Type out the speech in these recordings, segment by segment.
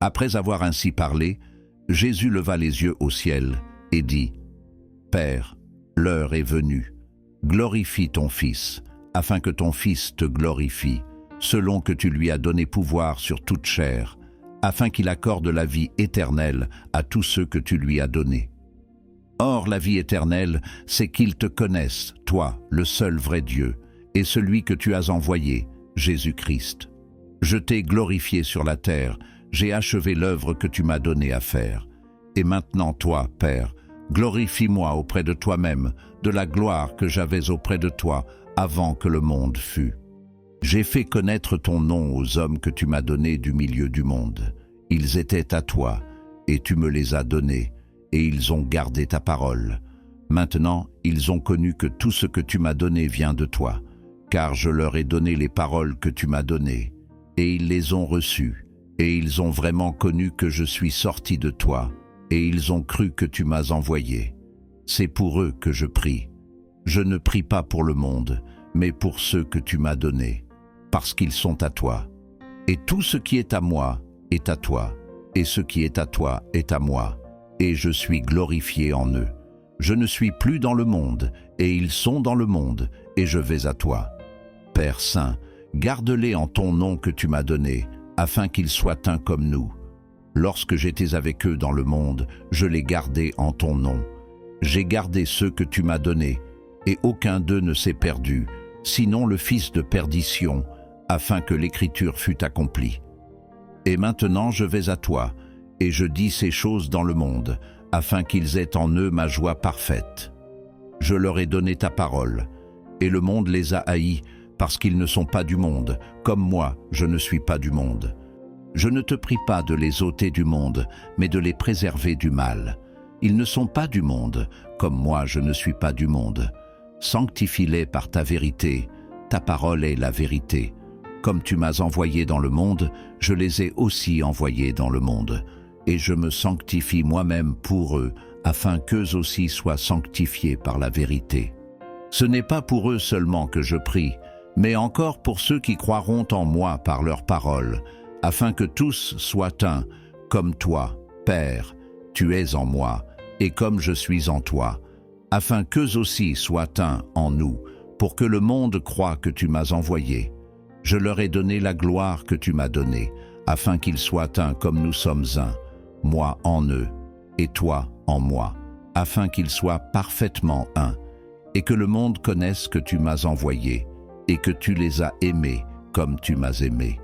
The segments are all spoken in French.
Après avoir ainsi parlé, Jésus leva les yeux au ciel et dit, « Père, l'heure est venue. Glorifie ton Fils, afin que ton Fils te glorifie, selon que tu lui as donné pouvoir sur toute chair, afin qu'il accorde la vie éternelle à tous ceux que tu lui as donnés. Or, la vie éternelle, c'est qu'ils te connaissent, toi, le seul vrai Dieu, et celui que tu as envoyé, Jésus-Christ. Je t'ai glorifié sur la terre, j'ai achevé l'œuvre que tu m'as donnée à faire. Et maintenant, toi, Père, glorifie-moi auprès de toi-même, de la gloire que j'avais auprès de toi avant que le monde fût. J'ai fait connaître ton nom aux hommes que tu m'as donnés du milieu du monde. Ils étaient à toi, et tu me les as donnés, et ils ont gardé ta parole. Maintenant, ils ont connu que tout ce que tu m'as donné vient de toi, car je leur ai donné les paroles que tu m'as données, et ils les ont reçues, et ils ont vraiment connu que je suis sorti de toi, et ils ont cru que tu m'as envoyé. C'est pour eux que je prie. Je ne prie pas pour le monde, mais pour ceux que tu m'as donnés, parce qu'ils sont à toi. Et tout ce qui est à moi est à toi, et ce qui est à toi est à moi, et je suis glorifié en eux. Je ne suis plus dans le monde, et ils sont dans le monde, et je vais à toi. Père Saint, garde-les en ton nom que tu m'as donné, afin qu'ils soient un comme nous. Lorsque j'étais avec eux dans le monde, je les gardais en ton nom. J'ai gardé ceux que tu m'as donnés, et aucun d'eux ne s'est perdu, sinon le fils de perdition, afin que l'écriture fût accomplie. Et maintenant je vais à toi, et je dis ces choses dans le monde, afin qu'ils aient en eux ma joie parfaite. Je leur ai donné ta parole, et le monde les a haïs, parce qu'ils ne sont pas du monde, comme moi je ne suis pas du monde. Je ne te prie pas de les ôter du monde, mais de les préserver du mal. Ils ne sont pas du monde, comme moi je ne suis pas du monde. Sanctifie-les par ta vérité, ta parole est la vérité. Comme tu m'as envoyé dans le monde, je les ai aussi envoyés dans le monde. Et je me sanctifie moi-même pour eux, afin qu'eux aussi soient sanctifiés par la vérité. Ce n'est pas pour eux seulement que je prie, mais encore pour ceux qui croiront en moi par leur parole, afin que tous soient un, comme toi, Père, tu es en moi, et comme je suis en toi, afin qu'eux aussi soient un en nous, pour que le monde croie que tu m'as envoyé. Je leur ai donné la gloire que tu m'as donnée, afin qu'ils soient un comme nous sommes un, moi en eux, et toi en moi, afin qu'ils soient parfaitement un, et que le monde connaisse que tu m'as envoyé, et que tu les as aimés comme tu m'as aimé.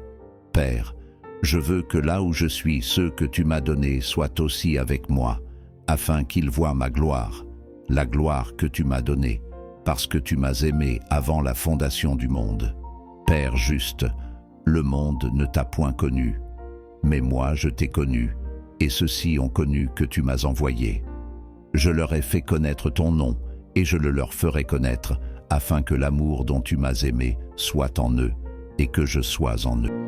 Père, je veux que là où je suis, ceux que tu m'as donnés soient aussi avec moi, afin qu'ils voient ma gloire, la gloire que tu m'as donnée, parce que tu m'as aimé avant la fondation du monde. Père juste, le monde ne t'a point connu, mais moi je t'ai connu, et ceux-ci ont connu que tu m'as envoyé. Je leur ai fait connaître ton nom, et je le leur ferai connaître, afin que l'amour dont tu m'as aimé soit en eux, et que je sois en eux.